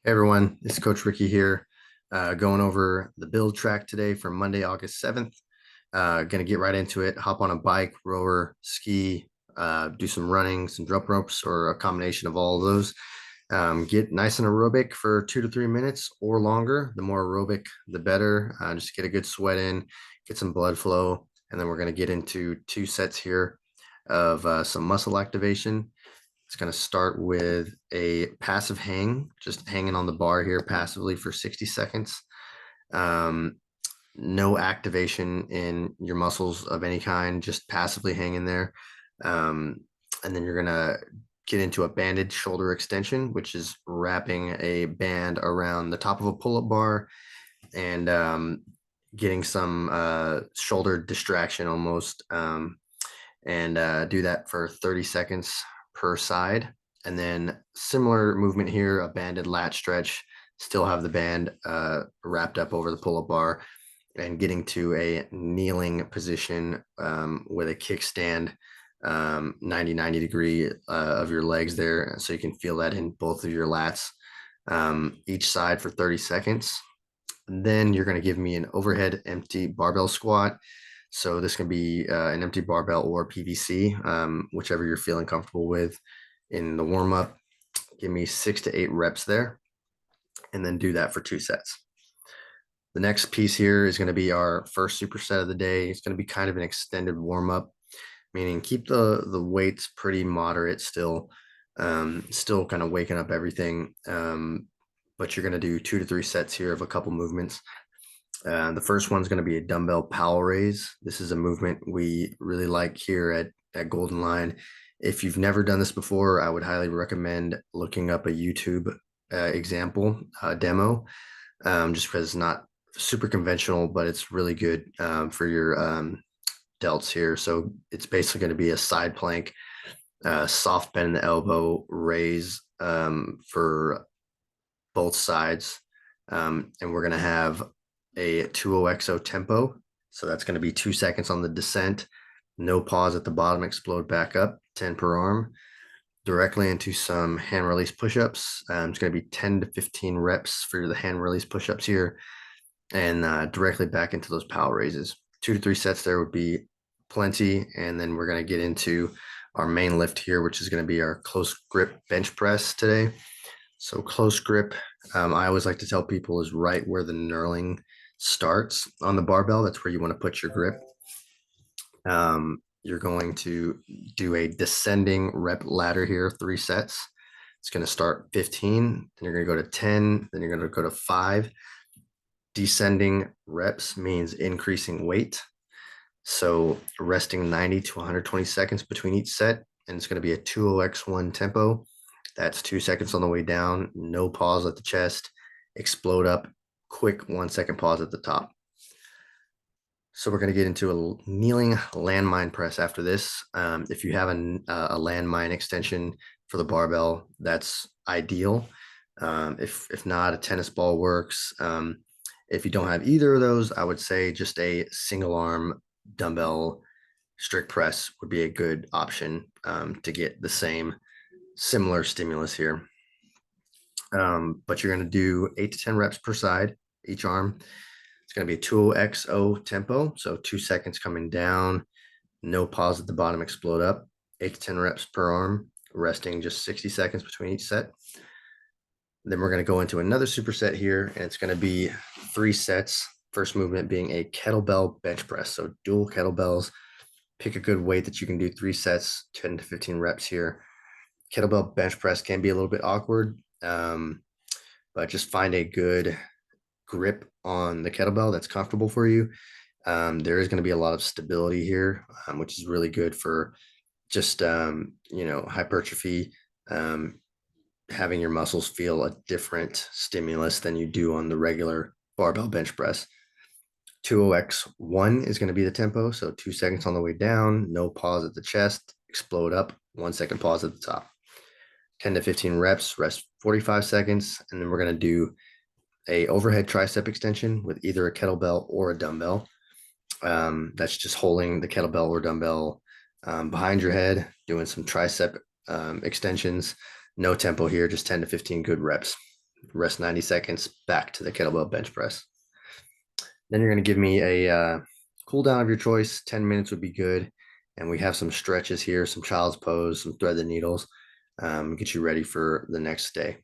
Hey everyone, it's Coach Ricky here, going over the build track today for Monday, August 7th. Gonna get right into it, hop on a bike, rower, ski, do some running, some jump ropes, or a combination of all of those. Get nice and aerobic for 2 to 3 minutes or longer. The more aerobic, the better. Just get a good sweat in, get some blood flow, and then we're gonna get into 2 sets here of some muscle activation. It's going to start with a passive hang, just hanging on the bar here passively for 60 seconds. Um, no activation in your muscles of any kind, just passively hanging there. Um, and then you're going to get into a banded shoulder extension, which is wrapping a band around the top of a pull up bar and getting some shoulder distraction almost. And do that for 30 seconds per side. And then similar movement here, a banded lat stretch, still have the band wrapped up over the pull-up bar and getting to a kneeling position with a kickstand 90 degree of your legs there. So you can feel that in both of your lats each side for 30 seconds. And then you're going to give me an overhead empty barbell squat. So this can be an empty barbell or PVC, whichever you're feeling comfortable with in the warm up. Give me 6 to 8 reps there, and then do that for 2 sets. The next piece here is going to be our first superset of the day. It's going to be kind of an extended warm up, meaning keep the weights pretty moderate still, still kind of waking up everything. But you're going to do 2 to 3 sets here of a couple movements. The first one's going to be a dumbbell power raise. This is a movement we really like here at Golden Line. If you've never done this before, I would highly recommend looking up a YouTube example demo, just because it's not super conventional, but it's really good for your delts here. So it's basically going to be a side plank, soft bend in the elbow, raise for both sides. And we're going to have a 20XO tempo. So that's going to be 2 seconds on the descent, no pause at the bottom, explode back up, 10 per arm, directly into some hand release push-ups. It's going to be 10 to 15 reps for the hand release push-ups here, and directly back into those power raises. 2 to 3 sets there would be plenty. And then we're going to get into our main lift here, which is going to be our close grip bench press today. So close grip, I always like to tell people, is right where the knurling starts on the barbell. That's where you want to put your grip. You're going to do a descending rep ladder here, 3 sets. It's going to start 15, then you're going to go to 10, then you're going to go to 5. Descending reps means increasing weight. So resting 90 to 120 seconds between each set, and it's going to be a 20x1 tempo. That's 2 seconds on the way down, no pause at the chest, explode up, quick 1 second pause at the top. So we're going to get into a kneeling landmine press after this. If you have a landmine extension for the barbell, that's ideal. If not, a tennis ball works. If you don't have either of those, I would say just a single arm dumbbell strict press would be a good option to get the same similar stimulus here. But you're going to do 8 to 10 reps per side, each arm. It's going to be a 20XO tempo. So 2 seconds coming down, no pause at the bottom, explode up, 8 to 10 reps per arm, resting just 60 seconds between each set. Then we're going to go into another superset here, and it's going to be 3 sets. First movement being a kettlebell bench press. So dual kettlebells. Pick a good weight that you can do 3 sets, 10 to 15 reps here. Kettlebell bench press can be a little bit awkward, but just find a good grip on the kettlebell that's comfortable for you. There is going to be a lot of stability here, which is really good for just hypertrophy, having your muscles feel a different stimulus than you do on the regular barbell bench press. 20x1 is going to be the tempo, so 2 seconds on the way down, no pause at the chest, explode up, 1 second pause at the top. 10 to 15 reps, rest 45 seconds, and then we're going to do a overhead tricep extension with either a kettlebell or a dumbbell. That's just holding the kettlebell or dumbbell behind your head, doing some tricep extensions. No tempo here, just 10 to 15 good reps. rest 90 seconds, back to the kettlebell bench press. Then you're going to give me a cool down of your choice. 10 minutes would be good. And we have some stretches here, some child's pose, some thread the needles, get you ready for the next day.